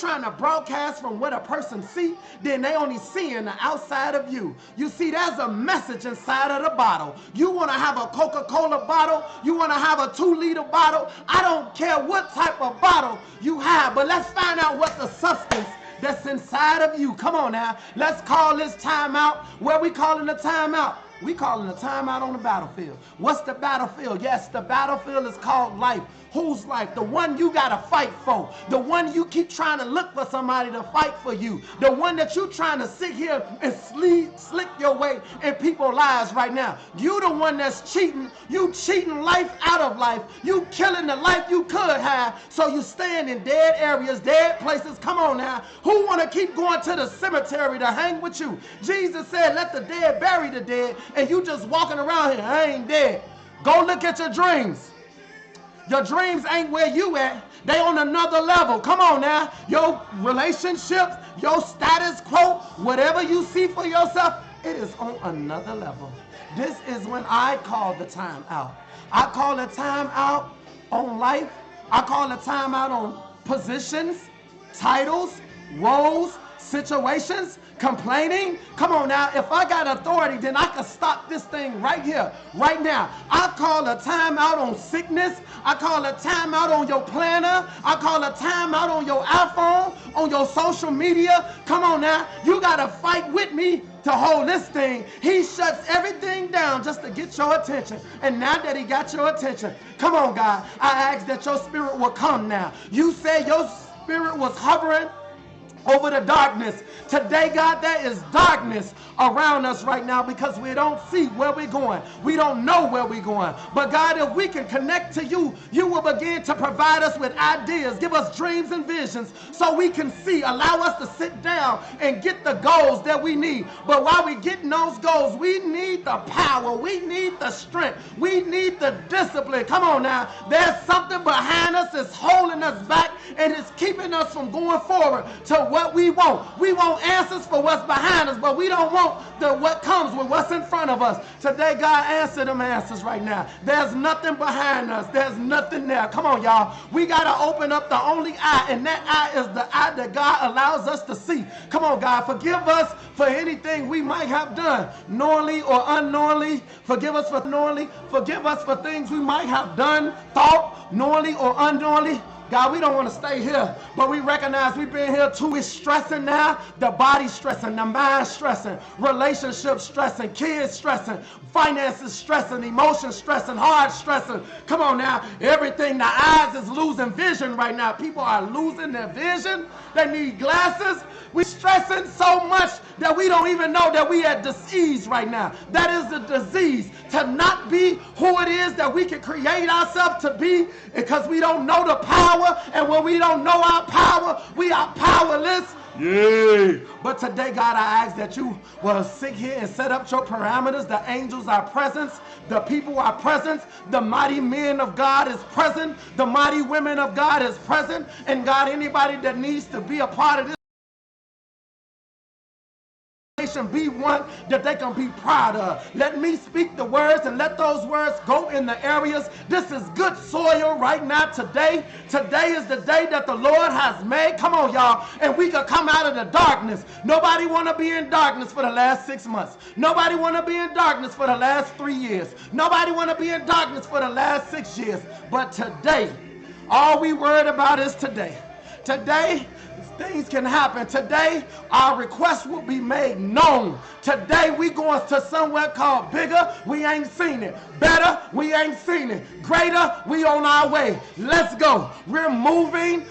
trying to broadcast from what a person see, then they only seeing the outside of you. You see, there's a message inside of the bottle. You want to have a Coca-Cola bottle, you want to have a 2-liter bottle. I don't care what type of bottle you have, but let's find out what the substance that's inside of you. Come on now. Let's call this timeout. Where we calling the timeout? We calling the timeout on the battlefield. What's the battlefield? Yes, the battlefield is called life. Whose life? The one you got to fight for. The one you keep trying to look for somebody to fight for you. The one that you trying to sit here and slick your way in people's lives right now. You the one that's cheating. You cheating life out of life. You killing the life you could have. So you staying in dead areas, dead places. Come on now. Who want to keep going to the cemetery to hang with you? Jesus said, let the dead bury the dead. And you just walking around here, I ain't dead. Go look at your dreams. Your dreams ain't where you at. They on another level. Come on now. Your relationships, your status quo, whatever you see for yourself, it is on another level. This is when I call the time out. I call the time out on life. I call the time out on positions, titles, roles, situations, complaining. Come on now. If I got authority, then I can stop this thing right here, right now. I call a time out on sickness. I call a time out on your planner. I call a time out on your iPhone, on your social media. Come on now. You got to fight with me to hold this thing. He shuts everything down just to get your attention. And now that he got your attention, come on, God, I ask that your spirit will come now. You said your spirit was hovering over the darkness. Today, God, there is darkness around us right now because we don't see where we're going. We don't know where we're going. But God, if we can connect to you, you will begin to provide us with ideas, give us dreams and visions so we can see, allow us to sit down and get the goals that we need. But while we're getting those goals, we need the power. We need the strength. We need the discipline. Come on now. There's something behind us that's holding us back and it's keeping us from going forward to what we want. We want answers for what's behind us, but we don't want what comes with what's in front of us. Today, God, answer them answers right now. There's nothing behind us. There's nothing there. Come on, y'all. We got to open up the only eye, and that eye is the eye that God allows us to see. Come on, God. Forgive us for anything we might have done, knowingly or unknowingly. Forgive us for knowingly. Forgive us for things we might have done, thought, knowingly or unknowingly. God, we don't want to stay here, but we recognize we've been here too. It's stressing now. The body stressing, the mind stressing, relationships stressing, kids stressing, finances stressing, emotions stressing, heart stressing. Come on now. Everything, the eyes is losing vision right now. People are losing their vision. They need glasses. We're stressing so much that we don't even know that we are disease right now. That is the disease, to not be who it is that we can create ourselves to be because we don't know the power. And when we don't know our power, we are powerless. Yay! But today, God, I ask that you will sit here and set up your parameters. The angels are present. The people are present. The mighty men of God is present. The mighty women of God is present. And God, anybody that needs to be a part of this, be one that they can be proud of. Let me speak the words and let those words go in the areas. This is good soil right now today. Today is the day that the Lord has made. Come on, y'all. And we can come out of the darkness. Nobody want to be in darkness for the last 6 months. Nobody want to be in darkness for the last 3 years. Nobody want to be in darkness for the last 6 years. But today, all we worried about is today. Today, things can happen. Today, our requests will be made known. Today, we going to somewhere called bigger. We ain't seen it. Better, we ain't seen it. Greater, we on our way. Let's go. We're moving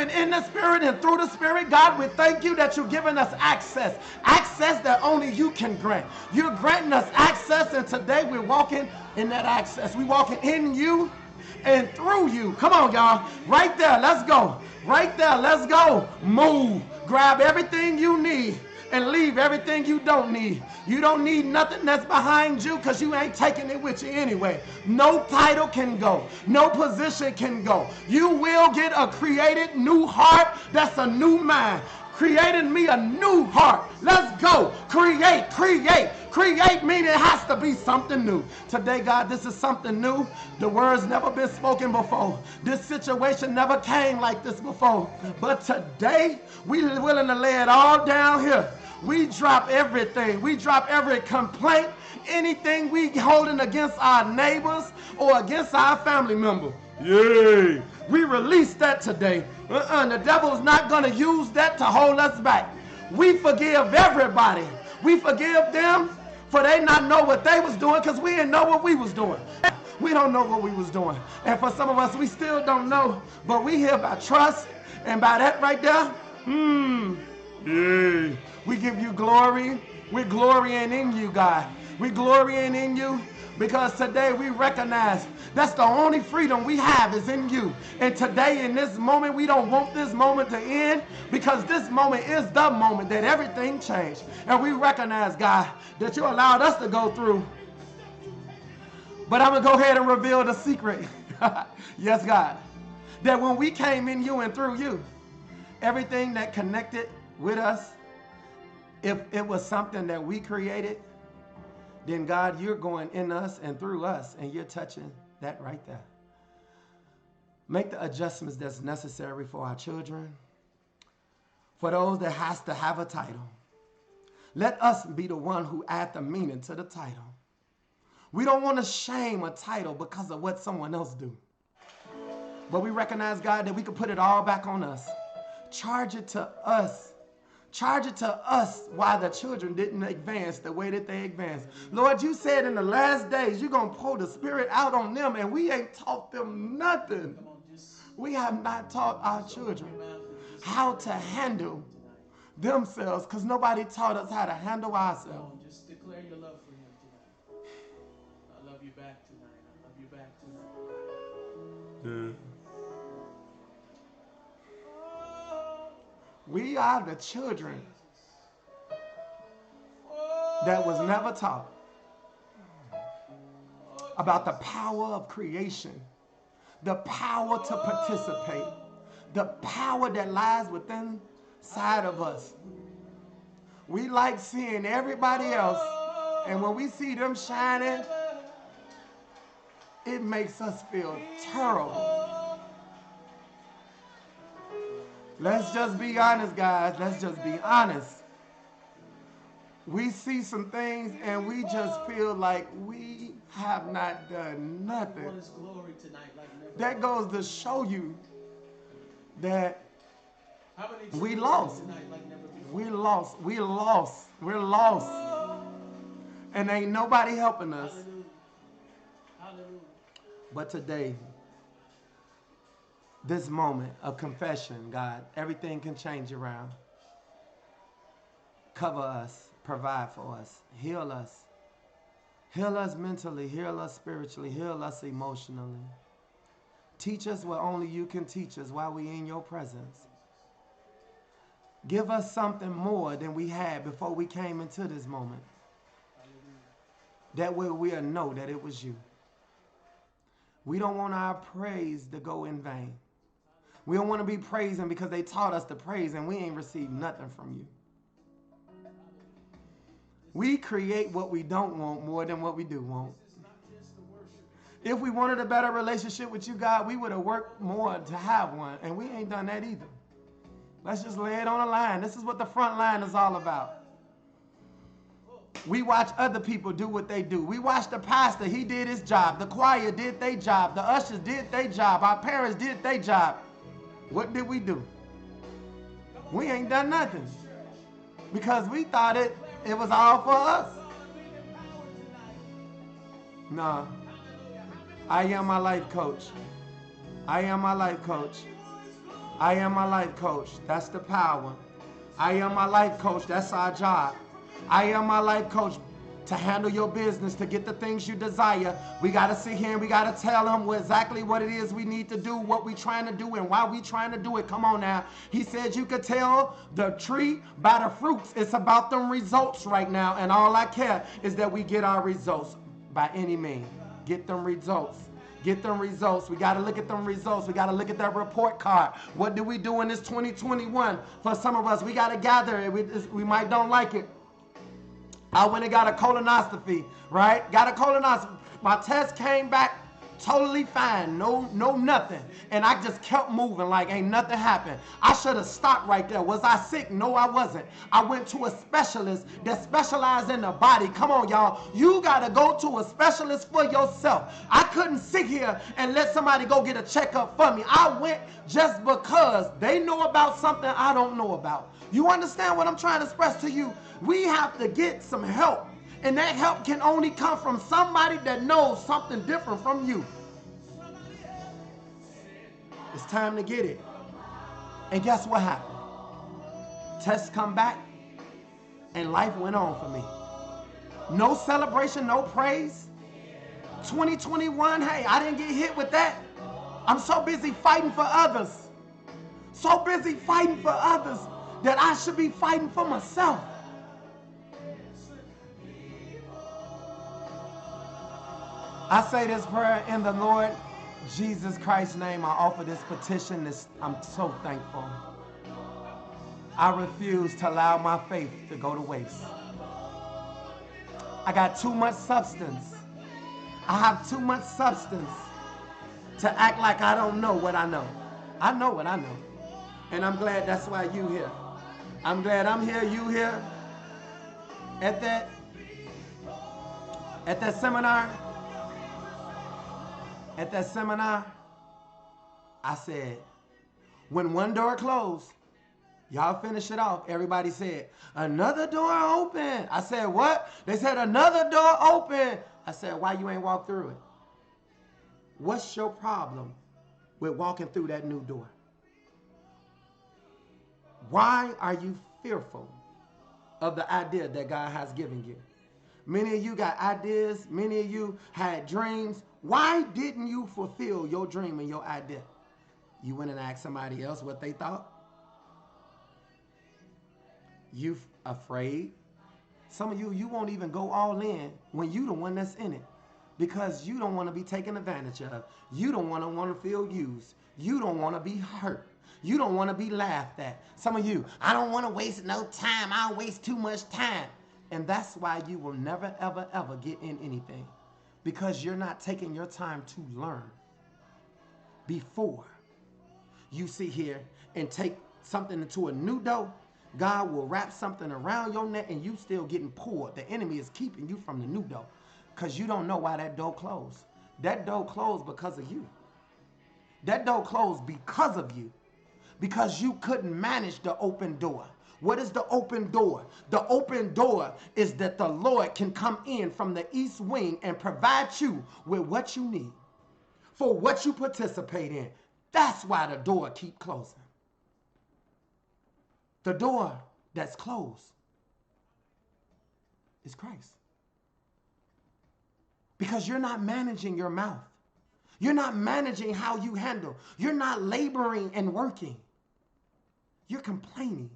in the Spirit and through the Spirit. God, we thank you that you're giving us access. Access that only you can grant. You're granting us access, and today we're walking in that access. We're walking in you and through you. Come on, y'all. Right there. Let's go. Right there. Let's go. Move. Grab everything you need and leave everything you don't need. You don't need nothing that's behind you because you ain't taking it with you anyway. No title can go. No position can go. You will get a created new heart. That's a new mind. Create in me a new heart. Let's go. Create meaning it has to be something new. Today, God, this is something new. The word's never been spoken before. This situation never came like this before. But today, we're willing to lay it all down here. We drop everything. We drop every complaint, anything we holding against our neighbors or against our family member. Yay! We release that today. The devil's not going to use that to hold us back. We forgive everybody. We forgive them for they not know what they was doing because we didn't know what we was doing. We don't know what we was doing. And for some of us, we still don't know. But we here by trust. And by that right there, yeah. We give you glory. We're glorying in you, God. We're glorying in you because today we recognize that's the only freedom we have is in you. And today in this moment, we don't want this moment to end because this moment is the moment that everything changed. And we recognize, God, that you allowed us to go through. But I'm going to go ahead and reveal the secret. Yes, God. That when we came in you and through you, everything that connected with us, if it was something that we created, then God, you're going in us and through us, and you're touching that right there. Make the adjustments that's necessary for our children, for those that has to have a title. Let us be the one who add the meaning to the title. We don't want to shame a title because of what someone else do. But we recognize, God, that we can put it all back on us. Charge it to us. Charge it to us why the children didn't advance the way that they advanced. Lord, you said in the last days you're going to pour the Spirit out on them, and we ain't taught them nothing. We have not taught our children how to handle themselves because nobody taught us how to handle ourselves. Just declare your love for him tonight. I love you back tonight. I love you back tonight. We are the children that was never taught about the power of creation, the power to participate, the power that lies within inside of us. We like seeing everybody else, and when we see them shining, it makes us feel terrible. Let's just be honest, guys. Let's just be honest. We see some things and we just feel like we have not done nothing. That goes to show you that we lost. We lost. And ain't nobody helping us. But today, this moment of confession, God, everything can change around. Cover us, provide for us, heal us. Heal us mentally, heal us spiritually, heal us emotionally. Teach us what only you can teach us while we're in your presence. Give us something more than we had before we came into this moment. That way we'll know that it was you. We don't want our praise to go in vain. We don't want to be praising because they taught us to praise and we ain't received nothing from you. We create what we don't want more than what we do want. If we wanted a better relationship with you, God, we would have worked more to have one, and we ain't done that either. Let's just lay it on the line. This is what the front line is all about. We watch other people do what they do. We watch the pastor, he did his job. The choir did their job. The ushers did their job. Our parents did their job. What did we do? We ain't done nothing because we thought it was all for us. No. I am my life coach. I am my life coach. I am my life coach. That's the power. I am my life coach. That's our job. I am my life coach. To handle your business, to get the things you desire, we got to sit here and we got to tell them exactly what it is we need to do, what we trying to do, and why we trying to do it. Come on now. He said you could tell the tree by the fruits. It's about them results right now, and all I care is that we get our results by any means. Get them results. Get them results. We got to look at them results. We got to look at that report card. What do we do in this 2021? For some of us, we got to gather it. We might don't like it. I went and got a colonoscopy, right? Got a colonoscopy. My test came back totally fine. No nothing. And I just kept moving like ain't nothing happened. I should have stopped right there. Was I sick? No, I wasn't. I went to a specialist that specialized in the body. Come on, y'all. You got to go to a specialist for yourself. I couldn't sit here and let somebody go get a checkup for me. I went just because they know about something I don't know about. You understand what I'm trying to express to you? We have to get some help. And that help can only come from somebody that knows something different from you. It's time to get it. And guess what happened? Tests come back, and life went on for me. No celebration, no praise. 2021, hey, I didn't get hit with that. I'm so busy fighting for others. So busy fighting for others that I should be fighting for myself. I say this prayer in the Lord Jesus Christ's name. I offer this petition. I'm so thankful. I refuse to allow my faith to go to waste. I got too much substance. I have too much substance to act like I don't know what I know. I know what I know. And I'm glad that's why you here. I'm glad I'm here, you here. At that seminar. At that seminar, I said, when one door closed, y'all finish it off. Everybody said, another door open. I said, what? They said, another door open. I said, why you ain't walk through it? What's your problem with walking through that new door? Why are you fearful of the idea that God has given you? Many of you got ideas. Many of you had dreams. Why didn't you fulfill your dream and your idea? You went and asked somebody else what they thought? You afraid? Some of you won't even go all in when you the one that's in it because you don't want to be taken advantage of. You don't want to feel used. You don't want to be hurt. You don't want to be laughed at. Some of you, I don't want to waste no time. I'll waste too much time. And that's why you will never, ever, ever get in anything. Because you're not taking your time to learn before you sit here and take something into a new door. God will wrap something around your neck and you still getting pulled. The enemy is keeping you from the new door because you don't know why that door closed. That door closed because of you. That door closed because of you. Because you couldn't manage the open door. What is the open door? The open door is that the Lord can come in from the east wing and provide you with what you need for what you participate in. That's why the door keep closing. The door that's closed is Christ. Because you're not managing your mouth. You're not managing how you handle. You're not laboring and working. You're complaining.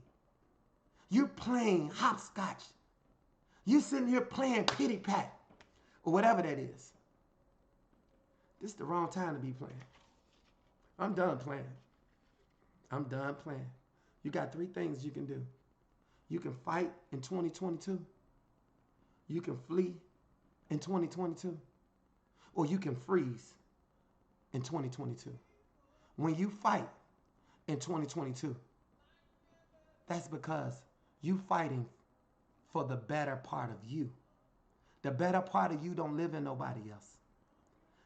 You're playing hopscotch. You're sitting here playing pity pat or whatever that is. This is the wrong time to be playing. I'm done playing. I'm done playing. You got 3 things you can do. You can fight in 2022. You can flee in 2022. Or you can freeze in 2022. When you fight in 2022, that's because you fighting for the better part of you. The better part of you don't live in nobody else.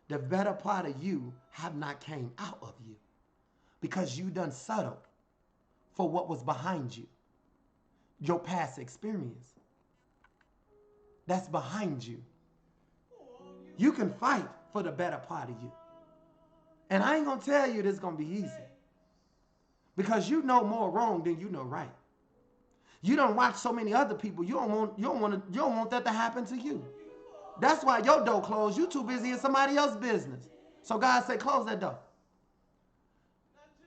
The better part of you have not came out of you because you done settled for what was behind you. Your past experience. That's behind you. You can fight for the better part of you. And I ain't going to tell you this is going to be easy. Because you know more wrong than you know right. You don't watch so many other people. You don't want that to happen to you. That's why your door closed. You too busy in somebody else's business. So God said, close that door.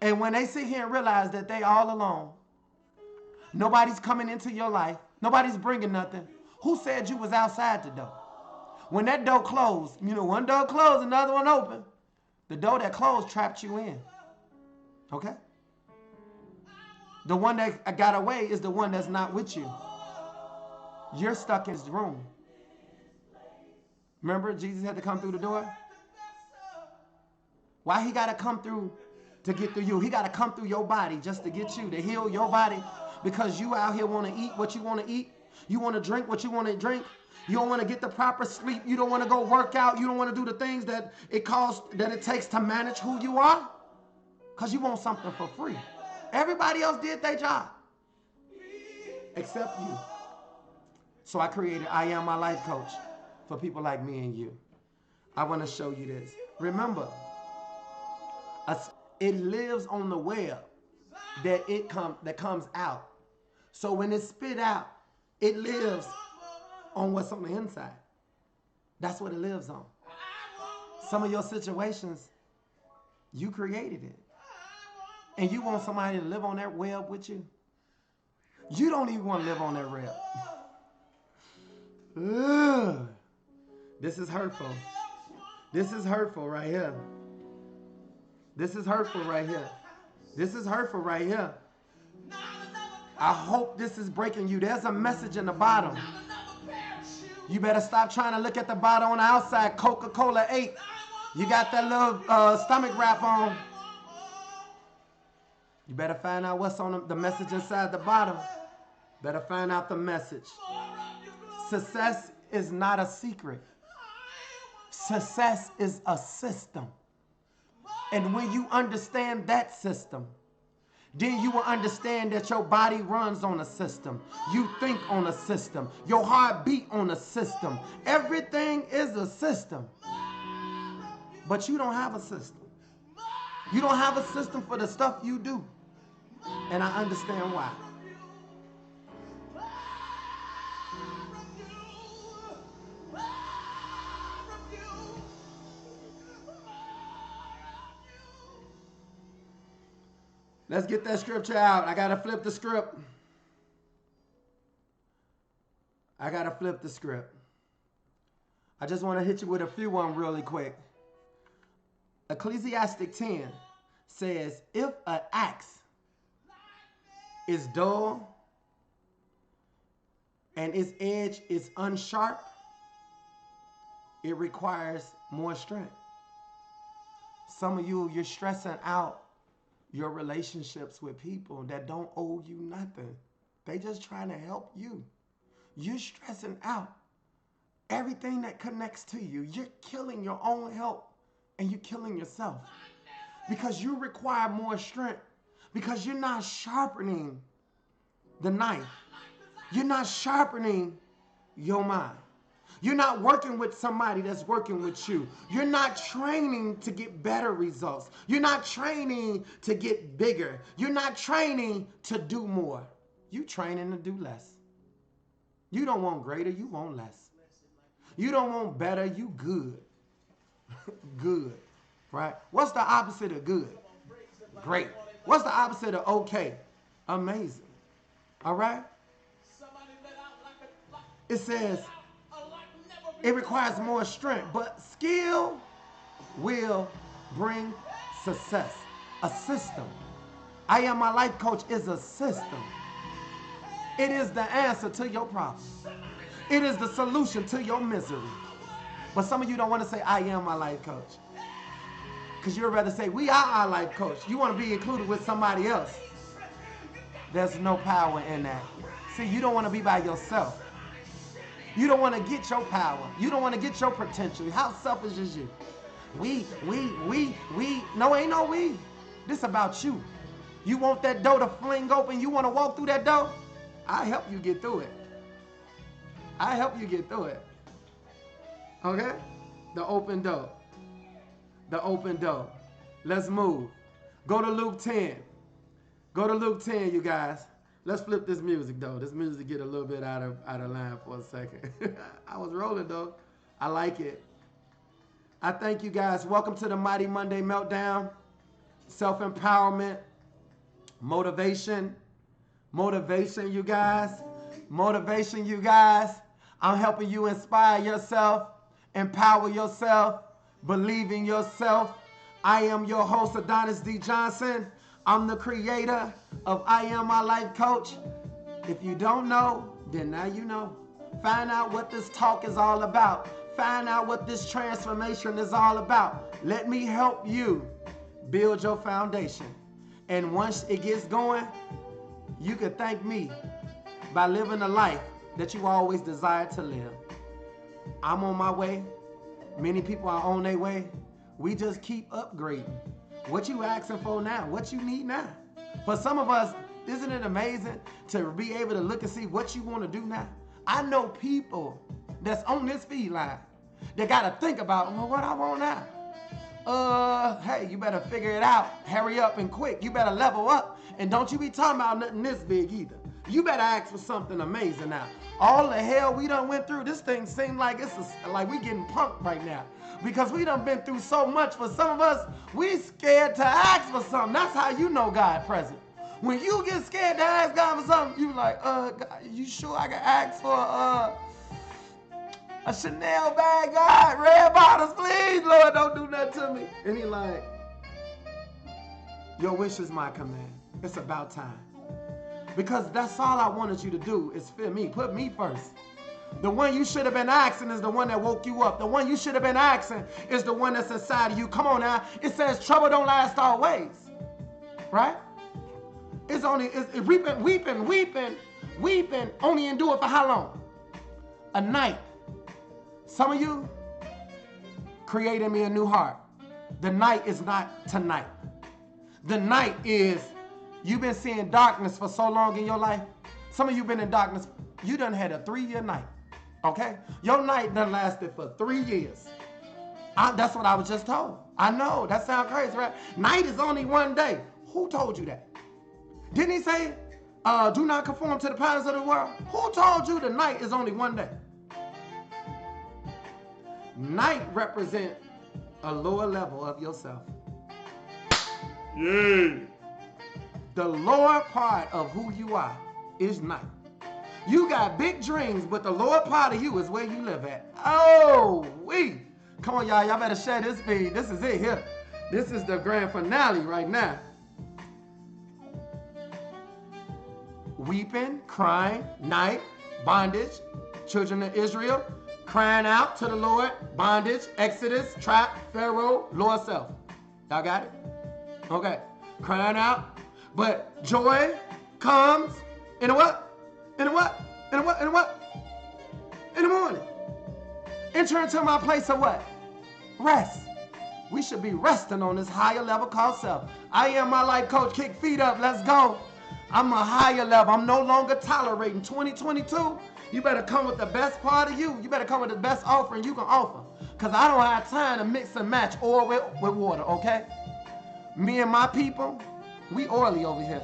And when they sit here and realize that they all alone, nobody's coming into your life, nobody's bringing nothing. Who said you was outside the door? When that door closed, one door closed, another one open. The door that closed trapped you in. Okay? The one that got away is the one that's not with you. You're stuck in his room. Remember, Jesus had to come through the door? Why he got to come through to get through you? He got to come through your body just to get you, to heal your body. Because you out here want to eat what you want to eat. You want to drink what you want to drink. You don't want to get the proper sleep. You don't want to go work out. You don't want to do the things that it takes to manage who you are. Because you want something for free. Everybody else did their job. Except you. So I created I Am My Life Coach for people like me and you. I want to show you this. Remember, it lives on the web that comes out. So when it's spit out, it lives on what's on the inside. That's what it lives on. Some of your situations, you created it. And you want somebody to live on that web with you? You don't even want to live on that web. Ugh. This is hurtful. This is hurtful right here. This is hurtful right here. This is hurtful right here. I hope this is breaking you. There's a message in the bottom. You better stop trying to look at the bottom on the outside. Coca-Cola 8. You got that little stomach wrap on. You better find out what's on the message inside the bottom. Better find out the message. Success is not a secret. Success is a system. And when you understand that system, then you will understand that your body runs on a system. You think on a system. Your heart beat on a system. Everything is a system. But you don't have a system. You don't have a system for the stuff you do. And I understand why. Let's get that scripture out. I got to flip the script. I got to flip the script. I just want to hit you with a few of them really quick. Ecclesiastic 10 says, if an axe is dull and its edge is unsharp, it requires more strength. Some of you, you're stressing out your relationships with people that don't owe you nothing. They just trying to help you. You're stressing out everything that connects to you. You're killing your own health and you're killing yourself because you require more strength, because you're not sharpening the knife. You're not sharpening your mind. You're not working with somebody that's working with you. You're not training to get better results. You're not training to get bigger. You're not training to do more. You're training to do less. You don't want greater, you want less. You don't want better, you good. Good, right? What's the opposite of good? Great. What's the opposite of okay? Amazing. All right? It says, it requires more strength, but skill will bring success. A system. I Am My Life Coach is a system. It is the answer to your problem. It is the solution to your misery. But some of you don't want to say, I am my life coach. Because you'd rather say, we are our life coach. You want to be included with somebody else. There's no power in that. See, you don't want to be by yourself. You don't want to get your power. You don't want to get your potential. How selfish is you? We. No, ain't no we. This about you. You want that door to fling open. You want to walk through that door? I help you get through it. I help you get through it. Okay? The open door. The open door. Let's move. Go to Luke 10. Go to Luke 10, you guys. Let's flip this music, though. This music get a little bit out of line for a second. I was rolling, though. I like it. I thank you guys. Welcome to the Mighty Monday Meltdown. Self-empowerment. Motivation. Motivation, you guys. Motivation, you guys. I'm helping you inspire yourself, empower yourself, believe in yourself, I am your host, Adonis D. Johnson. I'm the creator of I Am My Life Coach. If you don't know, then now you know. Find out what this talk is all about. Find out what this transformation is all about. Let me help you build your foundation. And once it gets going, you can thank me by living the life that you always desired to live. I'm on my way. Many people are on their way. We just keep upgrading. What you asking for now? What you need now? For some of us, isn't it amazing to be able to look and see what you want to do now? I know people that's on this feed line that got to think about, well, what I want now. Hey, you better figure it out. Hurry up and quick. You better level up. And don't you be talking about nothing this big either. You better ask for something amazing now. All the hell we done went through, this thing seemed like like we getting punked right now. Because we done been through so much. For some of us, we scared to ask for something. That's how you know God present. When you get scared to ask God for something, you like, God, you sure I can ask for a Chanel bag, God? Red bottles, please, Lord, don't do that to me. And he like, your wish is my command. It's about time. Because that's all I wanted you to do is fear me. Put me first. The one you should have been asking is the one that woke you up. The one you should have been asking is the one that's inside of you. Come on now. It says trouble don't last always. Right? It's weeping only endure for how long? A night. Some of you created me a new heart. The night is not tonight. The night is, you've been seeing darkness for so long in your life. Some of you been in darkness. You done had a 3-year night. Okay? Your night done lasted for 3 years. That's what I was just told. I know, that sounds crazy, right? Night is only one day. Who told you that? Didn't he say, do not conform to the patterns of the world? Who told you the night is only one day? Night represents a lower level of yourself. Yeah. The lower part of who you are is night. You got big dreams, but the lower part of you is where you live at. Oh, come on, y'all. Y'all better share this feed. This is it here. This is the grand finale right now. Weeping, crying, night, bondage, children of Israel, crying out to the Lord, bondage, Exodus, trap, Pharaoh, lower self. Y'all got it? Okay. Crying out. But joy comes in a what? In a what? In a what? In a what? In the morning. Enter into my place of what? Rest. We should be resting on this higher level called self. I am my life coach. Kick feet up. Let's go. I'm a higher level. I'm no longer tolerating 2022. You better come with the best part of you. You better come with the best offering you can offer. Because I don't have time to mix and match oil with water, okay? Me and my people, we oily over here.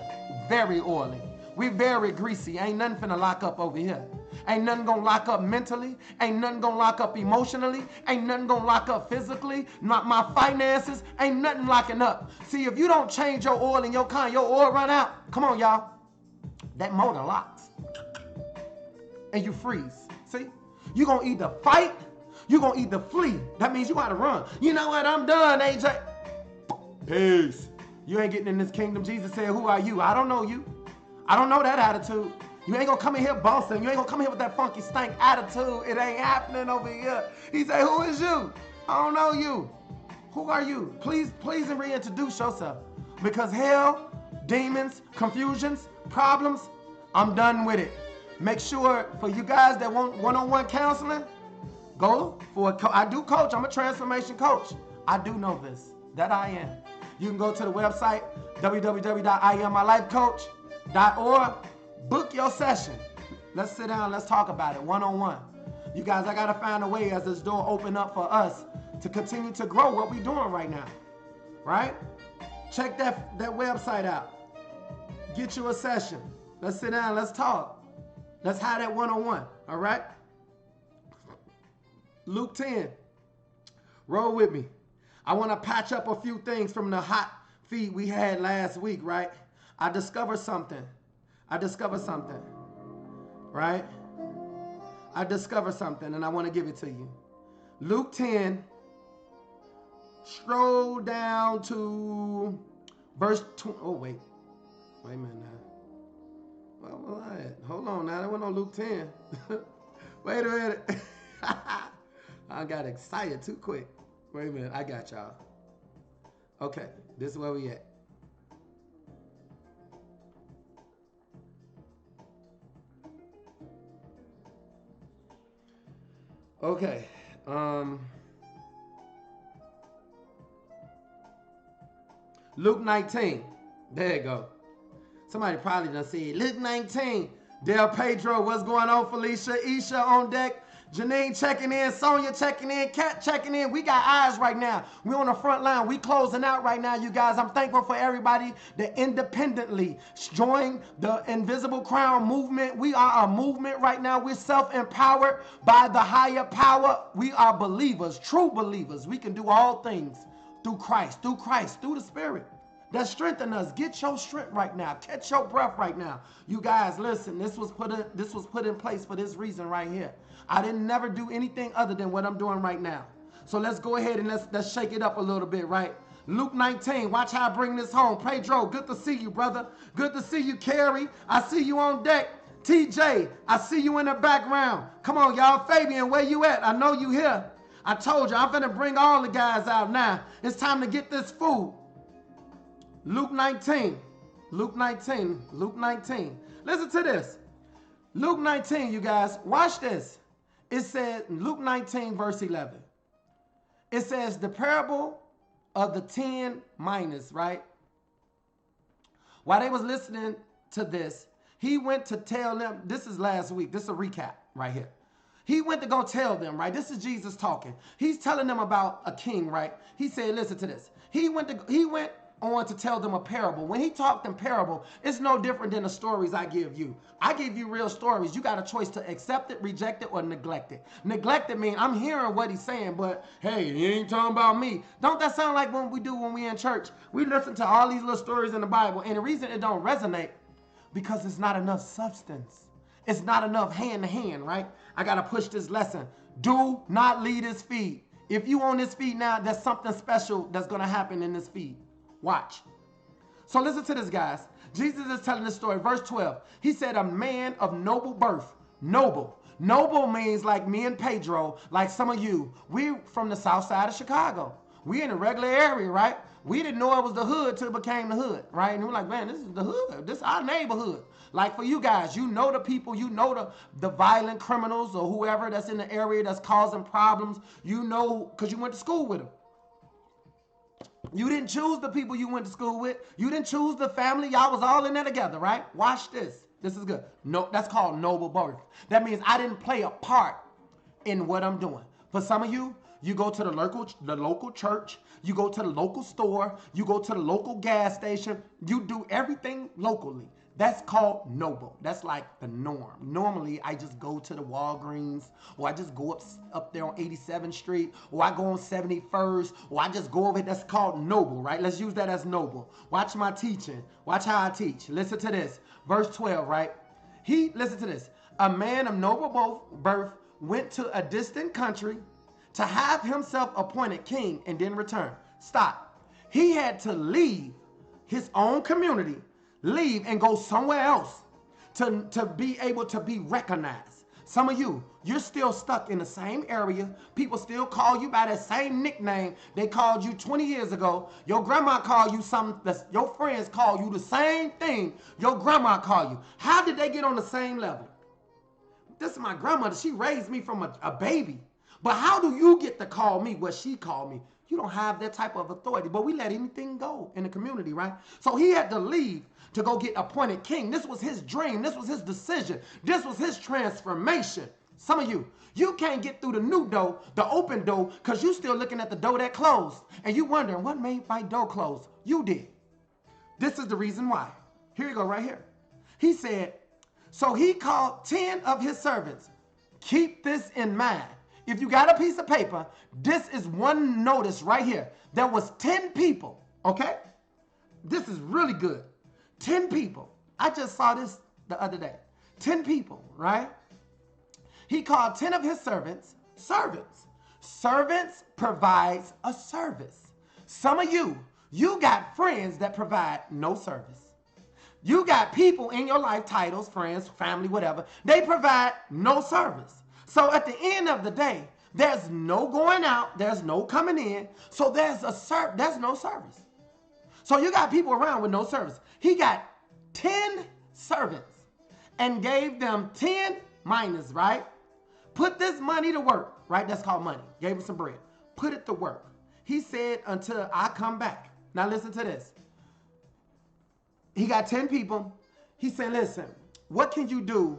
Very oily. We very greasy. Ain't nothing finna lock up over here. Ain't nothing gonna lock up mentally. Ain't nothing gonna lock up emotionally. Ain't nothing gonna lock up physically. Not my finances. Ain't nothing locking up. See, if you don't change your oil in your car, your oil run out. Come on, y'all. That motor locks. And you freeze. See? You gonna either fight, you gonna either flee. That means you gotta run. You know what? I'm done, AJ. Peace. You ain't getting in this kingdom. Jesus said, who are you? I don't know you. I don't know that attitude. You ain't gonna come in here bossing. You ain't gonna come here with that funky stank attitude. It ain't happening over here. He said, who is you? I don't know you. Who are you? Please and reintroduce yourself. Because hell, demons, confusions, problems, I'm done with it. Make sure for you guys that want one-on-one counseling, go for I do coach. I'm a transformation coach. I do know this. That I am. You can go to the website, www.iammylifecoach.org. Book your session. Let's sit down. Let's talk about it one-on-one. You guys, I got to find a way as this door open up for us to continue to grow what we're doing right now. Right? Check that website out. Get you a session. Let's sit down. Let's talk. Let's have that one-on-one. All right? Luke 10. Roll with me. I want to patch up a few things from the hot feed we had last week, right? I discovered something. Right? I discovered something, and I want to give it to you. Luke 10, Scroll down to verse 20. Oh, wait. Wait a minute now. Well, all right. Hold on now. That wasn't on Luke 10. Wait a minute. I got excited too quick. Wait a minute. I got y'all. Okay. This is where we at. Okay. Luke 19. There you go. Somebody probably done said Luke 19. Del Pedro, what's going on? Felicia, Isha on deck. Janine checking in. Sonia checking in. Kat checking in. We got eyes right now. We on the front line. We closing out right now, you guys. I'm thankful for everybody that independently joined the Invisible Crown movement. We are a movement right now. We're self-empowered by the higher power. We are believers, true believers. We can do all things through Christ, through the Spirit that strengthen us. Get your strength right now. Catch your breath right now. You guys, listen, this was put in place for this reason right here. I didn't never do anything other than what I'm doing right now. So let's go ahead and let's shake it up a little bit, right? Luke 19, watch how I bring this home. Pedro, good to see you, brother. Good to see you, Carrie. I see you on deck. TJ, I see you in the background. Come on, y'all. Fabian, where you at? I know you here. I told you, I'm finna bring all the guys out now. It's time to get this food. Luke 19. Luke 19. Luke 19. Listen to this. Luke 19, you guys. Watch this. It says, Luke 19, verse 11. It says, the parable of the 10 minas, right? While they was listening to this, he went to tell them, this is last week. This is a recap right here. He went to go tell them, right? This is Jesus talking. He's telling them about a king, right? He said, listen to this. He went on to tell them a parable. When he talked in parable, it's no different than the stories I give you. I give you real stories. You got a choice to accept it, reject it, or neglect it. Neglect it means I'm hearing what he's saying, but hey, he ain't talking about me. Don't that sound like what we do when we in church? We listen to all these little stories in the Bible, and the reason it don't resonate, because it's not enough substance. It's not enough hand to hand, right? I got to push this lesson. Do not leave this feed. If you on this feed now, there's something special that's going to happen in this feed. Watch. So listen to this, guys. Jesus is telling this story. Verse 12. He said, a man of noble birth. Noble. Noble means like me and Pedro, like some of you. We're from the south side of Chicago. We in a regular area, right? We didn't know it was the hood till it became the hood, right? And we're like, man, this is the hood. This is our neighborhood. Like for you guys, you know the people, you know the violent criminals or whoever that's in the area that's causing problems. You know, because you went to school with them. You didn't choose the people you went to school with. You didn't choose the family. Y'all was all in there together, right? Watch this. This is good. No, that's called noble birth. That means I didn't play a part in what I'm doing. For some of you, you go to the local church, you go to the local store, you go to the local gas station, you do everything locally. That's called noble. That's like the norm. Normally, I just go to the Walgreens, or I just go up there on 87th Street, or I go on 71st, or I just go over it. That's called noble, right? Let's use that as noble. Watch my teaching. Watch how I teach. Listen to this. Verse 12, right? Listen to this. A man of noble birth went to a distant country to have himself appointed king and then return. Stop. He had to leave his own community, leave and go somewhere else to be able to be recognized. Some of you, you're still stuck in the same area. People still call you by that same nickname they called you 20 years ago. Your grandma called you something that your friends call you the same thing your grandma called you. How did they get on the same level? This is my grandmother. She raised me from a baby. But how do you get to call me what she called me? You don't have that type of authority. But we let anything go in the community, right? So he had to leave to go get appointed king. This was his dream. This was his decision. This was his transformation. Some of you, you can't get through the new door, the open door, because you still looking at the door that closed. And you wondering, what made my door close? You did. This is the reason why. Here you go, right here. He said, so he called 10 of his servants. Keep this in mind. If you got a piece of paper, this is one notice right here. There was 10 people, okay? This is really good. 10 people. I just saw this the other day. 10 people, right? He called 10 of his servants. Servants provides a service. Some of you got friends that provide no service. You got people in your life, titles, friends, family, whatever. They provide no service. So at the end of the day, there's no going out, there's no coming in. So there's no service. So you got people around with no service. He got 10 servants and gave them 10 minus, right? Put this money to work, right? That's called money. Gave him some bread. Put it to work. He said, until I come back. Now listen to this. He got 10 people. He said, listen, what can you do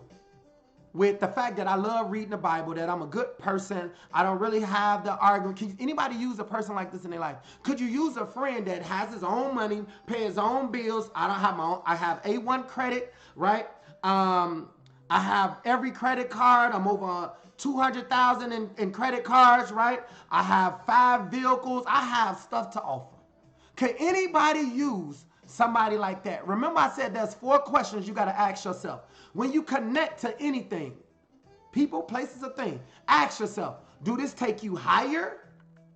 with the fact that I love reading the Bible, that I'm a good person, I don't really have the argument? Can anybody use a person like this in their life? Could you use a friend that has his own money, pay his own bills? I don't have my own. I have A1 credit, right? I have every credit card. I'm over 200,000 in credit cards, right? I have 5 vehicles. I have stuff to offer. Can anybody use somebody like that? Remember I said there's 4 questions you got to ask yourself. When you connect to anything, people, places, or things, ask yourself, do this take you higher?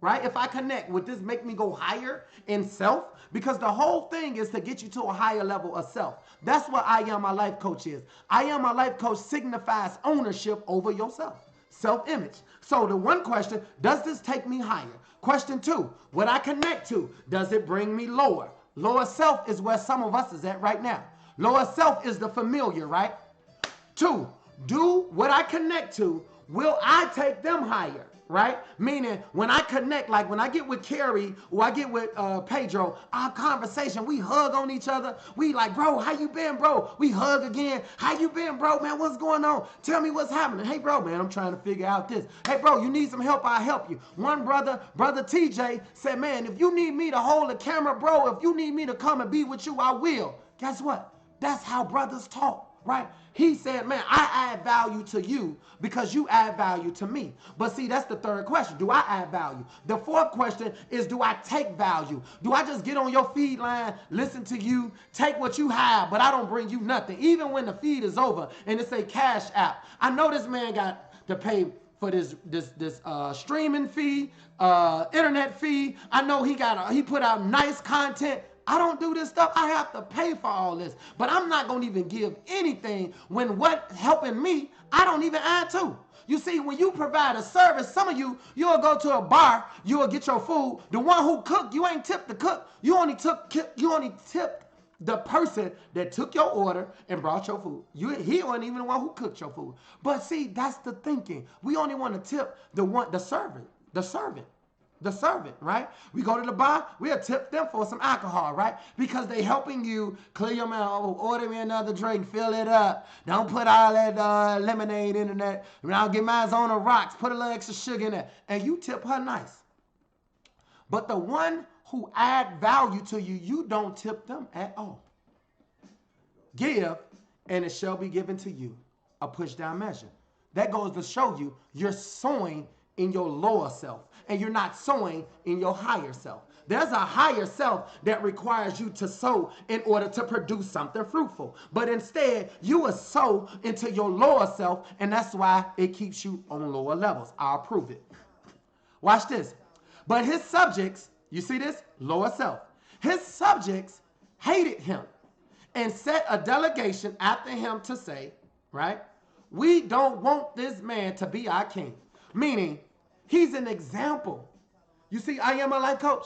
Right? If I connect, would this make me go higher in self? Because the whole thing is to get you to a higher level of self. That's what I Am My Life Coach is. I Am My Life Coach signifies ownership over yourself. Self-image. So the one question, does this take me higher? Question 2, what I connect to, does it bring me lower? Lower self is where some of us is at right now. Lower self is the familiar, right? 2, do what I connect to, will I take them higher? Right? Meaning when I connect, like when I get with Carrie or I get with Pedro, our conversation, we hug on each other. We like, bro, how you been, bro? We hug again. How you been, bro? Man, what's going on? Tell me what's happening. Hey, bro, man, I'm trying to figure out this. Hey, bro, you need some help? I'll help you. One brother TJ said, man, if you need me to hold the camera, bro, if you need me to come and be with you, I will. Guess what? That's how brothers talk. Right? He said, man, I add value to you because you add value to me. But see, that's the 3rd question. Do I add value? The 4th question is, do I take value? Do I just get on your feed line, listen to you, take what you have, but I don't bring you nothing? Even when the feed is over and it's a cash app. I know this man got to pay for this streaming fee, internet fee. I know he put out nice content. I don't do this stuff. I have to pay for all this. But I'm not going to even give anything when what's helping me, I don't even add to. You see, when you provide a service, some of you, you'll go to a bar, you'll get your food. The one who cooked, you ain't tipped the cook. You only tipped the person that took your order and brought your food. He wasn't even the one who cooked your food. But see, that's the thinking. We only want to tip the servant, right? We go to the bar, we'll tip them for some alcohol, right? Because they helping you clear your mouth. Oh, order me another drink, fill it up. Don't put all that lemonade in that. I'll get mine on the rocks, put a little extra sugar in there. And you tip her nice. But the one who add value to you, you don't tip them at all. Give, and it shall be given to you. A push down measure. That goes to show you you're sowing in your lower self, and you're not sowing in your higher self. There's a higher self that requires you to sow in order to produce something fruitful. But instead, you will sow into your lower self, and that's why it keeps you on lower levels. I'll prove it. Watch this. But his subjects, you see this? Lower self. His subjects hated him and set a delegation after him to say, right? We don't want this man to be our king. Meaning, he's an example. You see, I Am My Life Coach.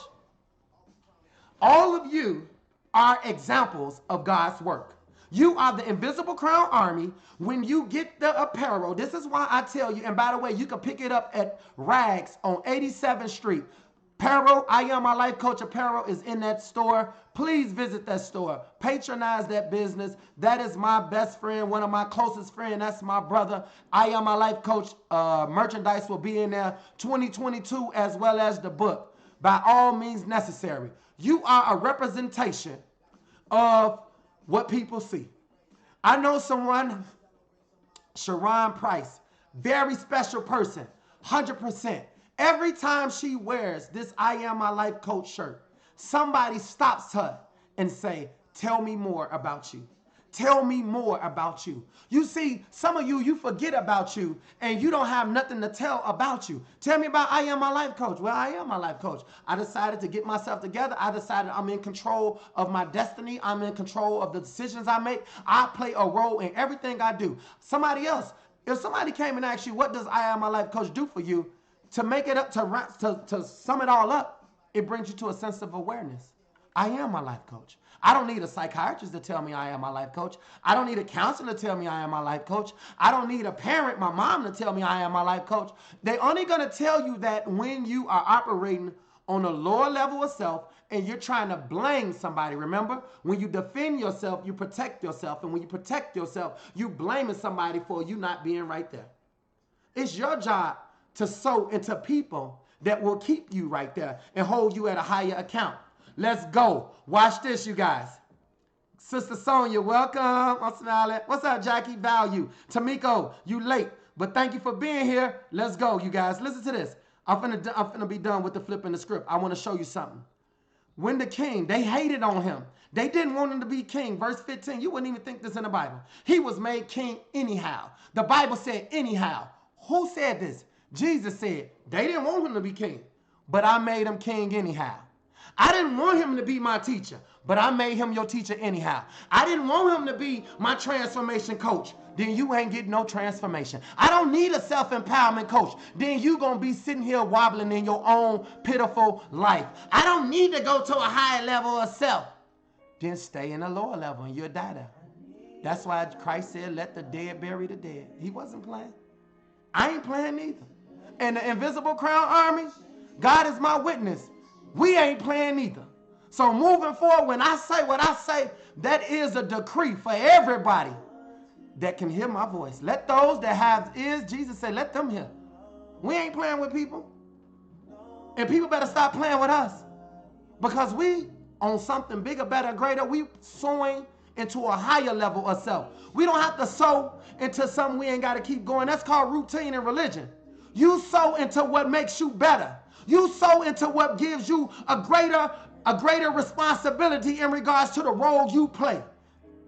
All of you are examples of God's work. You are the Invisible Crown Army. When you get the apparel, this is why I tell you, and by the way, you can pick it up at Rags on 87th Street. Apparel, I Am My Life Coach apparel is in that store. Please visit that store. Patronize that business. That is my best friend, one of my closest friends. That's my brother. I Am My Life Coach merchandise will be in there 2022 as well as the book. By all means necessary. You are a representation of what people see. I know someone, Sharon Price, very special person, 100%. Every time she wears this I Am My Life Coach shirt, somebody stops her and say, tell me more about you. Tell me more about you. You see, some of you forget about you and you don't have nothing to tell about you. Tell me about I am my life coach. Well, I am my life coach. I decided to get myself together. I decided I'm in control of my destiny. I'm in control of the decisions I make. I play a role in everything I do. Somebody else, if somebody came and asked you, what does I am my life coach do for you? To make it up, to sum it all up, it brings you to a sense of awareness. I am my life coach. I don't need a psychiatrist to tell me I am my life coach. I don't need a counselor to tell me I am my life coach. I don't need a parent, my mom, to tell me I am my life coach. They're only going to tell you that when you are operating on a lower level of self and you're trying to blame somebody. Remember, when you defend yourself, you protect yourself. And when you protect yourself, you blaming somebody for you not being right there. It's your job to sow into people that will keep you right there and hold you at a higher account. Let's go. Watch this, you guys. Sister Sonia, welcome. I'm smiling. What's up, Jackie? Value. Tamiko, you late, but thank you for being here. Let's go, you guys. Listen to this. I'm finna be done with the flipping the script. I want to show you something. When the king, they hated on him. They didn't want him to be king. Verse 15, you wouldn't even think this in the Bible. He was made king anyhow. The Bible said anyhow. Who said this? Jesus said, they didn't want him to be king, but I made him king anyhow. I didn't want him to be my teacher, but I made him your teacher anyhow. I didn't want him to be my transformation coach. Then you ain't getting no transformation. I don't need a self-empowerment coach. Then you going to be sitting here wobbling in your own pitiful life. I don't need to go to a higher level of self. Then stay in a lower level and you'll die there. That's why Christ said, let the dead bury the dead. He wasn't playing. I ain't playing either. And the Invisible Crown Army, God is my witness. We ain't playing either. So moving forward, when I say what I say, that is a decree for everybody that can hear my voice. Let those that have ears, Jesus said, let them hear. We ain't playing with people. And people better stop playing with us. Because we on something bigger, better, greater. We sowing into a higher level of self. We don't have to sow into something we ain't got to keep going. That's called routine in religion. You sow into what makes you better. You sow into what gives you a greater responsibility in regards to the role you play.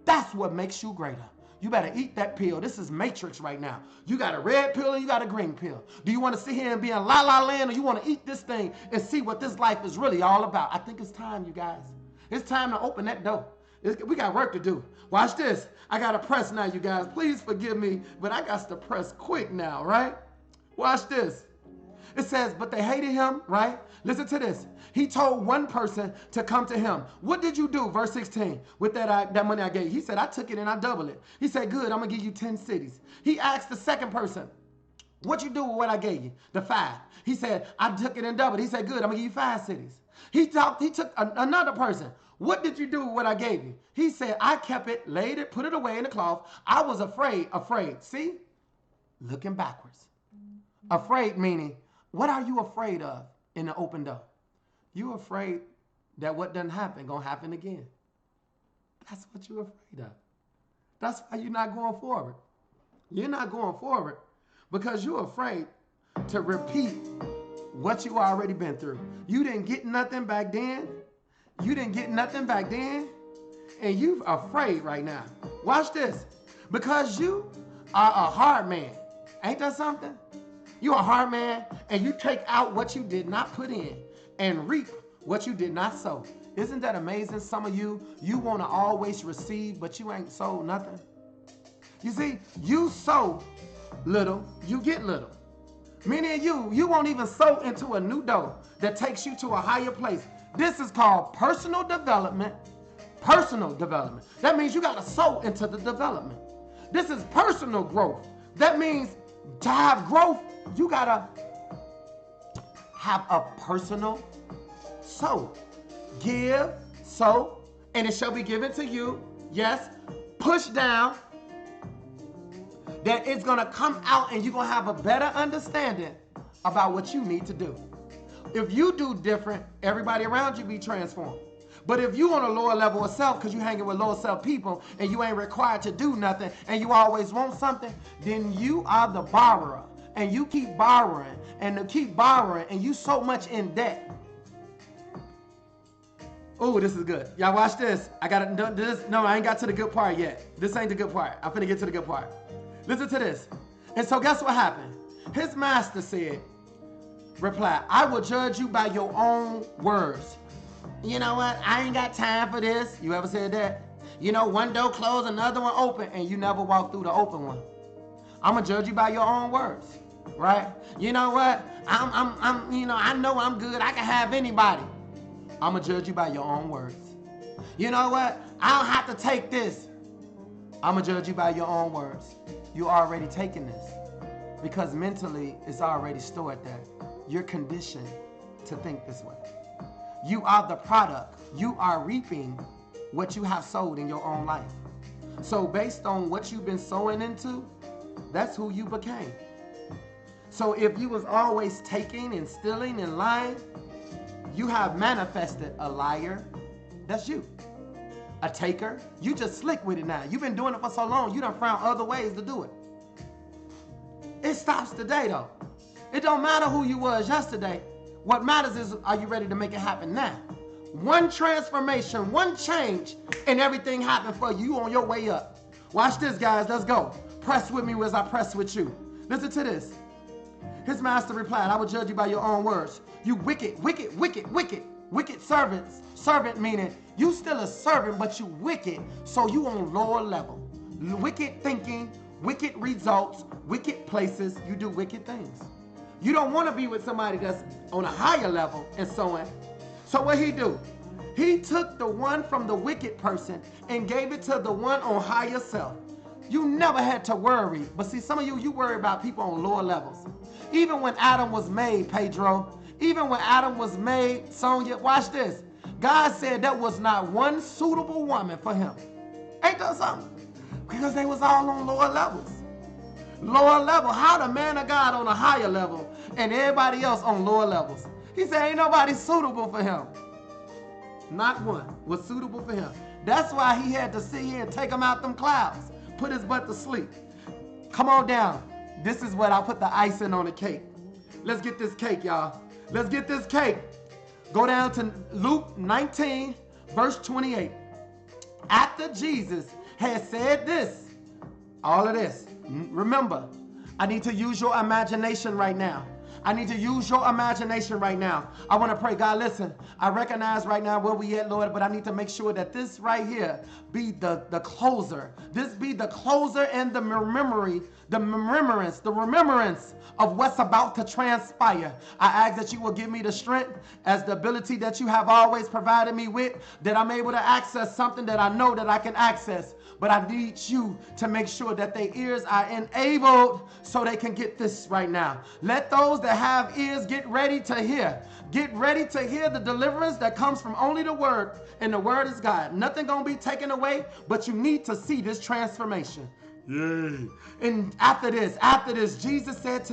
That's what makes you greater. You better eat that pill. This is Matrix right now. You got a red pill and you got a green pill. Do you want to sit here and be in la la land, or you want to eat this thing and see what this life is really all about? I think it's time, you guys. It's time to open that door. We got work to do. Watch this. I got to press now, you guys. Please forgive me, but I got to press quick now, right? Watch this. It says, but they hated him, right? Listen to this. He told one person to come to him. What did you do? Verse 16, with that money I gave you. He said, I took it and I doubled it. He said, good, I'm going to give you 10 cities. He asked the second person, what you do with what I gave you? The 5. He said, I took it and doubled it. He said, good, I'm going to give you 5 cities. He took another person. What did you do with what I gave you? He said, I kept it, laid it, put it away in the cloth. I was afraid. See? Looking backwards. Afraid meaning, what are you afraid of in the open door? You afraid that what doesn't happen gonna happen again. That's what you're afraid of. That's why you're not going forward. You're not going forward because you're afraid to repeat what you already been through. You didn't get nothing back then. You didn't get nothing back then. And you're afraid right now. Watch this. Because you are a hard man. Ain't that something? You're a hard man, and you take out what you did not put in and reap what you did not sow. Isn't that amazing? Some of you want to always receive, but you ain't sold nothing. You see, you sow little, you get little. Many of you won't even sow into a new door that takes you to a higher place. This is called personal development. Personal development. That means you got to sow into the development. This is personal growth. That means to have growth, you got to have a personal sow. Give, sow, and it shall be given to you. Yes, push down. That it's going to come out and you're going to have a better understanding about what you need to do. If you do different, everybody around you be transformed. But if you on a lower level of self because you hanging with lower self people and you ain't required to do nothing and you always want something, then you are the borrower. And you keep borrowing and you keep borrowing and you so much in debt. Oh, this is good. Y'all watch this. I got to this. No, I ain't got to the good part yet. This ain't the good part. I'm finna get to the good part. Listen to this. And so guess what happened? His master said, reply, I will judge you by your own words. You know what? I ain't got time for this. You ever said that? You know, one door closed, another one open, and you never walk through the open one. I'm gonna judge you by your own words, right? You know what? You know, I know I'm good. I can have anybody. I'm gonna judge you by your own words. You know what? I don't have to take this. I'm gonna judge you by your own words. You already taken this because mentally it's already stored there. You're conditioned to think this way. You are the product. You are reaping what you have sowed in your own life. So based on what you've been sowing into, that's who you became. So if you was always taking and stealing and lying, you have manifested a liar. That's you. A taker. You just slick with it now. You've been doing it for so long, you done found other ways to do it. It stops today though. It don't matter who you was yesterday. What matters is, are you ready to make it happen now? One transformation, one change, and everything happened for you. You on your way up. Watch this, guys. Let's go. Press with me as I press with you. Listen to this. His master replied, I will judge you by your own words. You wicked servants. Servant meaning you still a servant, but you wicked, so you on lower level. Wicked thinking, wicked results, wicked places. You do wicked things. You don't want to be with somebody that's on a higher level and so on. So what he do? He took the one from the wicked person and gave it to the one on higher self. You never had to worry. But see, some of you worry about people on lower levels. Even when Adam was made, Pedro, even when Adam was made, Sonia, watch this. God said there was not one suitable woman for him. Ain't that something? Because they was all on lower levels. Lower level. How the man of God on a higher level and everybody else on lower levels? He said ain't nobody suitable for him. Not one was suitable for him. That's why he had to sit here and take him out them clouds. Put his butt to sleep. Come on down. This is what I put the icing on the cake. Let's get this cake, y'all. Let's get this cake. Go down to Luke 19, verse 28. After Jesus had said this, all of this, remember, I need to use your imagination right now. I need to use your imagination right now. I want to pray, God, listen, I recognize right now where we at, Lord, but I need to make sure that this right here be the closer. This be the closer and the remembrance of what's about to transpire. I ask that you will give me the strength as the ability that you have always provided me with, that I'm able to access something that I know that I can access. But I need you to make sure that their ears are enabled so they can get this right now. Let those that have ears get ready to hear. Get ready to hear the deliverance that comes from only the word, and the word is God. Nothing gonna be taken away, but you need to see this transformation. Yay. And after this, Jesus said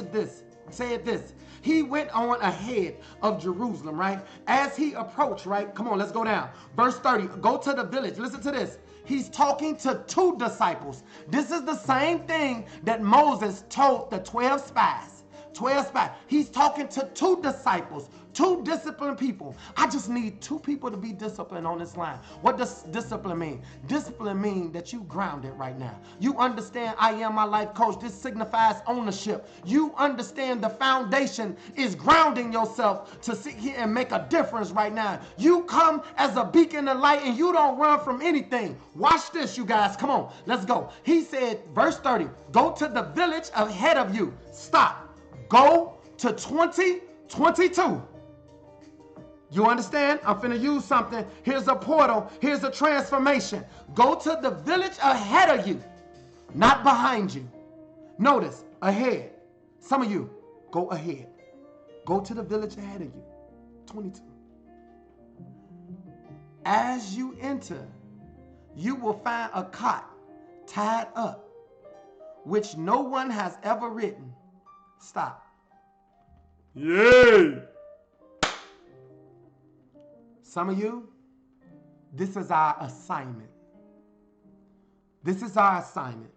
this. He went on ahead of Jerusalem, right? As he approached, right? Come on, let's go down. Verse 30, go to the village. Listen to this. He's talking to 2 disciples. This is the same thing that Moses told the 12 spies. 12 spies. He's talking to 2 disciples, 2 disciplined people. I just need 2 people to be disciplined on this line. What does discipline mean? Discipline means that you grounded right now. You understand I am my life coach. This signifies ownership. You understand the foundation is grounding yourself to sit here and make a difference right now. You come as a beacon of light and you don't run from anything. Watch this, you guys. Come on, let's go. He said, verse 30, go to the village ahead of you. Stop. Go to 2022. You understand? I'm finna use something. Here's a portal. Here's a transformation. Go to the village ahead of you, not behind you. Notice, ahead. Some of you, go ahead. Go to the village ahead of you. 22. As you enter, you will find a cot tied up, which no one has ever ridden. Stop. Yay! Some of you, this is our assignment. This is our assignment.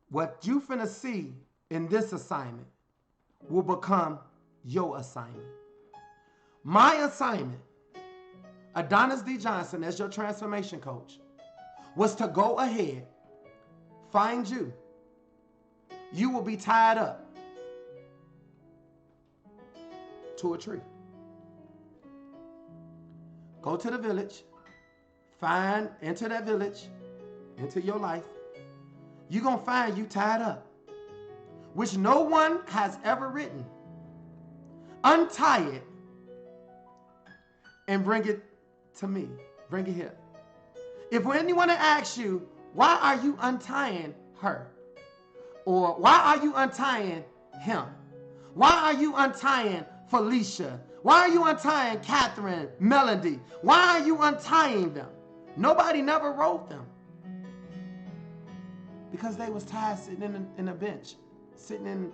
What you finna see in this assignment will become your assignment. My assignment Adonis D. Johnson, as your transformation coach, was to go ahead, find you. You will be tied up to a tree. Go to the village, enter that village, into your life. You're going to find you tied up, which no one has ever written. Untie it and bring it to me. Bring it here. If anyone asks you, why are you untying her? Or why are you untying him? Why are you untying Felicia? Why are you untying Catherine, Melody? Why are you untying them? Nobody never wrote them. Because they was tied sitting in a bench, sitting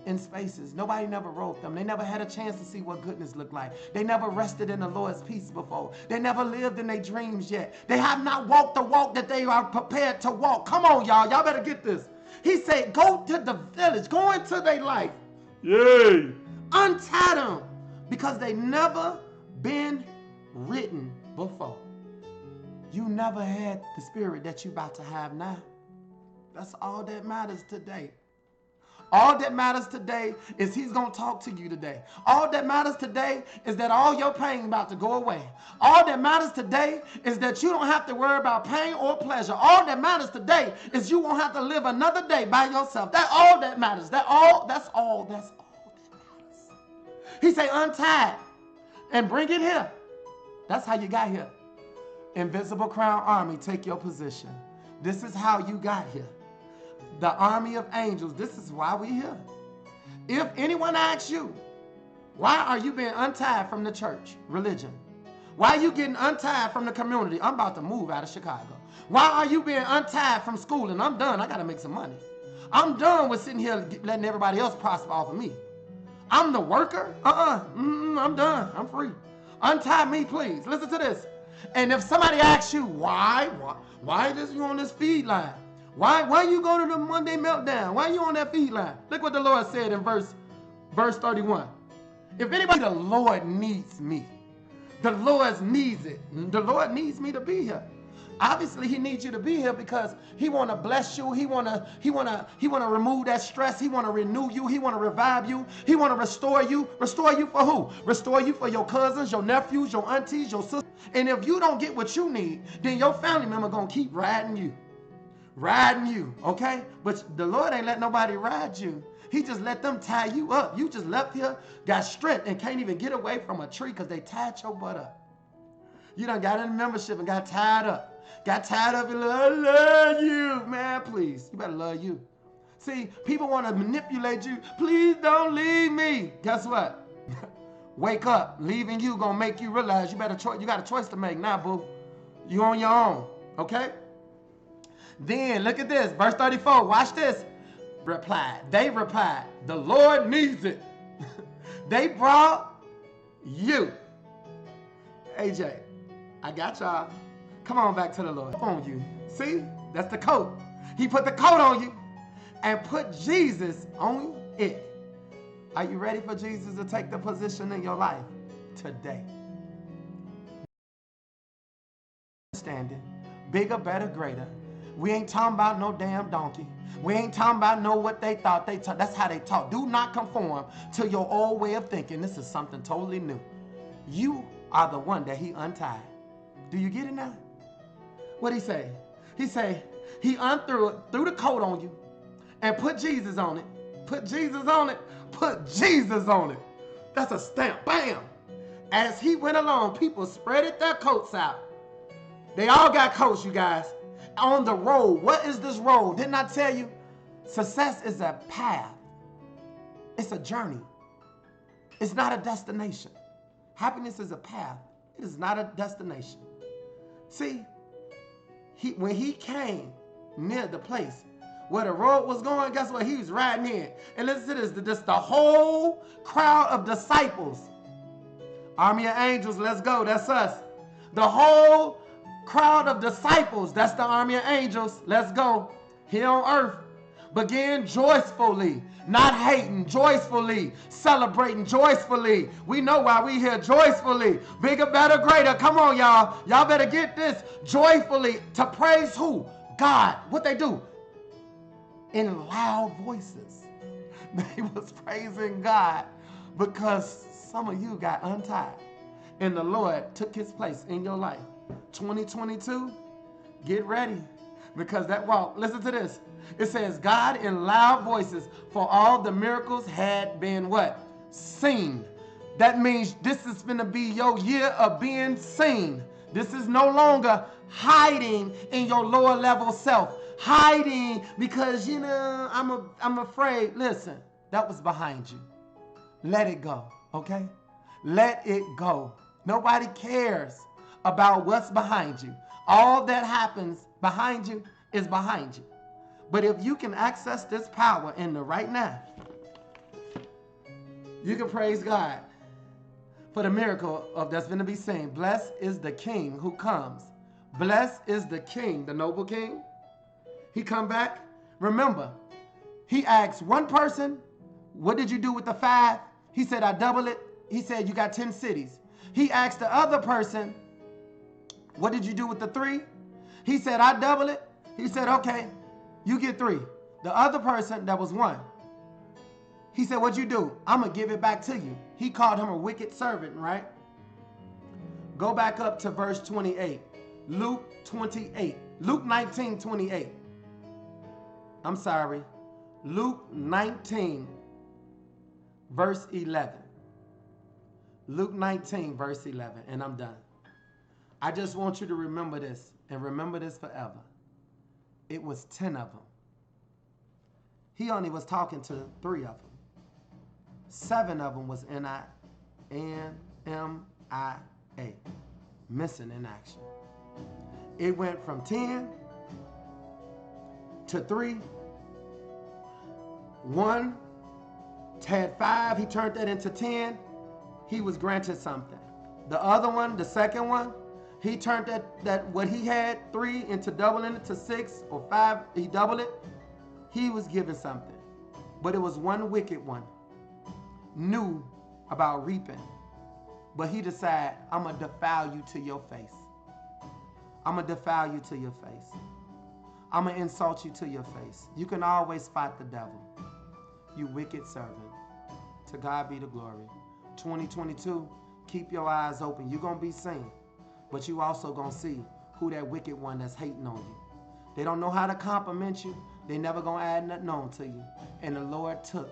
in spaces. Nobody never wrote them. They never had a chance to see what goodness looked like. They never rested in the Lord's peace before. They never lived in their dreams yet. They have not walked the walk that they are prepared to walk. Come on, y'all. Y'all better get this. He said, go to the village. Go into their life. Yay. Untie them. Because they never been written before. You never had the spirit that you about to have now. That's all that matters today. All that matters today is he's going to talk to you today. All that matters today is that all your pain about to go away. All that matters today is that you don't have to worry about pain or pleasure. All that matters today is you won't have to live another day by yourself. That's all that matters. That's all that matters. He say untie it and bring it here. That's how you got here. Invisible Crown Army, take your position. This is how you got here. The army of angels, this is why we're here. If anyone asks you, why are you being untied from the church, religion? Why are you getting untied from the community? I'm about to move out of Chicago. Why are you being untied from school? And I'm done. I got to make some money. I'm done with sitting here letting everybody else prosper off of me. I'm the worker. I'm done. I'm free. Untie me, please. Listen to this. And if somebody asks you, why is you on this feed line? Why you go to the Monday Meltdown? Why you on that feed line? Look what the Lord said in verse 31. If anybody, the Lord needs me. The Lord needs it. The Lord needs me to be here. Obviously, he needs you to be here because he want to bless you. He want to remove that stress. He want to renew you. He want to revive you. He want to restore you. Restore you for who? Restore you for your cousins, your nephews, your aunties, your sisters. And if you don't get what you need, then your family member going to keep riding you. Okay? But the Lord ain't let nobody ride you. He just let them tie you up. You just left here, got strength, and can't even get away from a tree because they tied your butt up. You done got in membership and got tied up. Got tired of it. I love you. Man, please. You better love you. See, people want to manipulate you. Please don't leave me. Guess what? Wake up. Leaving you going to make you realize you got a choice to make now, boo. You on your own. Okay? Then, look at this. Verse 34. Watch this. They replied, the Lord needs it. They brought you. AJ, I got y'all. Come on back to the Lord. On you. See? That's the coat. He put the coat on you and put Jesus on it. Are you ready for Jesus to take the position in your life today? Standing. Bigger, better, greater. We ain't talking about no damn donkey. We ain't talking about what they thought. That's how they talk. Do not conform to your old way of thinking. This is something totally new. You are the one that he untied. Do you get it now? What'd he say? He say, he threw the coat on you and put Jesus on it. Put Jesus on it. Put Jesus on it. That's a stamp. Bam. As he went along, people spreaded their coats out. They all got coats, you guys. On the road. What is this road? Didn't I tell you? Success is a path. It's a journey. It's not a destination. Happiness is a path. It is not a destination. See, when he came near the place where the road was going, guess what? He was riding in. And listen to this, the whole crowd of disciples. Army of angels, let's go. That's us. The whole crowd of disciples, that's the army of angels. Let's go. Here on earth. Begin joyfully, not hating, joyfully, celebrating joyfully. We know why we here, joyfully. Bigger, better, greater. Come on, y'all. Y'all better get this. Joyfully to praise who? God. What they do? In loud voices. They was praising God because some of you got untied and the Lord took his place in your life. 2022, get ready because that walk, listen to this. It says, God in loud voices, for all the miracles had been what? Seen. That means this is going to be your year of being seen. This is no longer hiding in your lower level self. Hiding because, you know, I'm afraid. Listen, that was behind you. Let it go, okay? Let it go. Nobody cares about what's behind you. All that happens behind you is behind you. But if you can access this power in the right now, you can praise God for the miracle of that's going to be seen. Blessed is the King who comes. Blessed is the King, the noble King. He come back. Remember, he asked one person, what did you do with the 5? He said, I double it. He said, you got 10 cities. He asked the other person, what did you do with the 3? He said, I double it. He said, okay, you get 3. The other person, that was 1. He said, what'd you do? I'm going to give it back to you. He called him a wicked servant, right? Go back up to verse 28. Luke 28. Luke 19, 28. I'm sorry. Luke 19, verse 11. Luke 19, verse 11. And I'm done. I just want you to remember this and remember this forever. It was 10 of them. He only was talking to 3 of them. 7 of them was N-M-I-A, missing in action. It went from 10 to 3. 1 had 5. He turned that into 10. He was granted something. The other one, the second one, he turned that what he had 3 into doubling it to 6 or 5. He doubled it. He was given something. But it was one wicked one. Knew about reaping. But he decided, I'm going to defile you to your face. I'm going to defile you to your face. I'm going to insult you to your face. You can always fight the devil. You wicked servant. To God be the glory. 2022, keep your eyes open. You're going to be seen. But you also going to see who that wicked one that's hating on you. They don't know how to compliment you. They never going to add nothing on to you. And the Lord took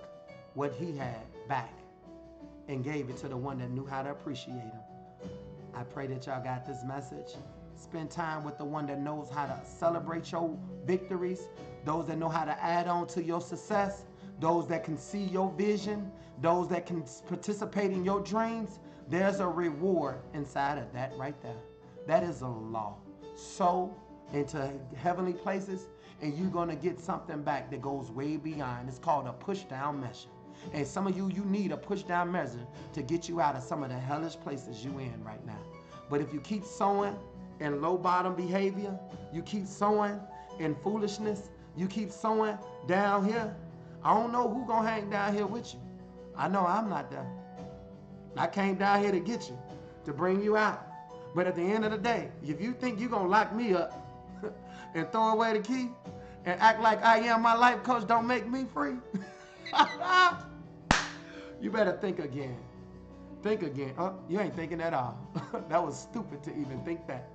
what he had back and gave it to the one that knew how to appreciate him. I pray that y'all got this message. Spend time with the one that knows how to celebrate your victories, those that know how to add on to your success, those that can see your vision, those that can participate in your dreams. There's a reward inside of that right there. That is a law. Sow into heavenly places, and you're going to get something back that goes way beyond. It's called a push-down measure. And some of you need a push-down measure to get you out of some of the hellish places you in right now. But if you keep sowing in low-bottom behavior, you keep sowing in foolishness, you keep sowing down here, I don't know who's going to hang down here with you. I know I'm not there. I came down here to get you, to bring you out. But at the end of the day, if you think you're going to lock me up and throw away the key and act like I am my life coach, don't make me free. You better think again. Think again. Oh, you ain't thinking at all. That was stupid to even think that.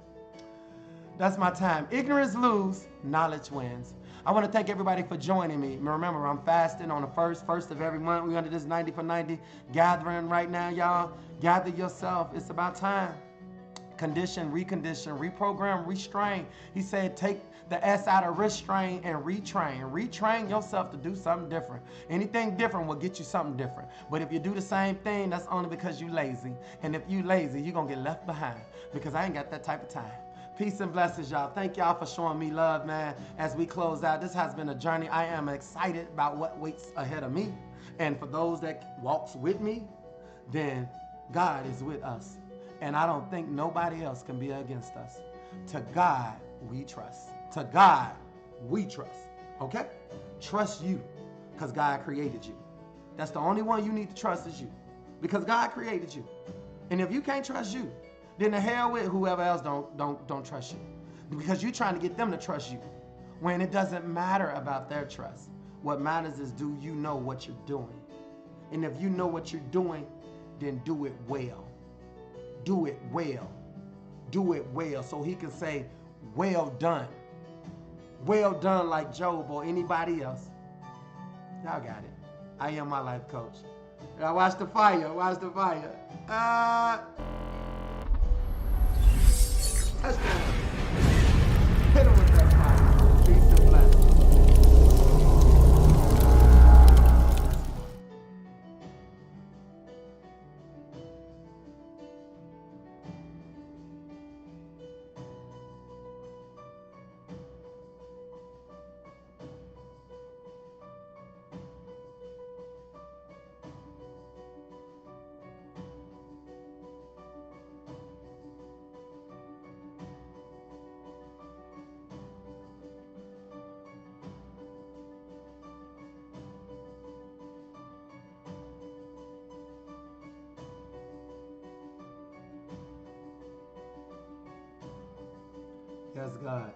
That's my time. Ignorance lose, knowledge wins. I want to thank everybody for joining me. Remember, I'm fasting on the first of every month. We're under this 90 for 90 gathering right now, y'all. Gather yourself. It's about time. Condition, recondition, reprogram, restrain. He said take the S out of restrain and retrain. Retrain yourself to do something different. Anything different will get you something different. But if you do the same thing, that's only because you're lazy. And if you're lazy, you're going to get left behind because I ain't got that type of time. Peace and blessings, y'all. Thank y'all for showing me love, man. As we close out, this has been a journey. I am excited about what waits ahead of me. And for those that walks with me, then God is with us. And I don't think nobody else can be against us. To God, we trust. To God, we trust. Okay? Trust you, because God created you. That's the only one you need to trust is you, because God created you. And if you can't trust you, then the hell with whoever else don't trust you, because you're trying to get them to trust you when it doesn't matter about their trust. What matters is, do you know what you're doing? And if you know what you're doing, then do it well. Do it well. Do it well, so he can say, well done. Well done, like Job or anybody else. Y'all got it. I am my life coach. Now watch the fire. Watch the fire. Let's go. Hit him with that fire. Peace and blessings. Yes, God.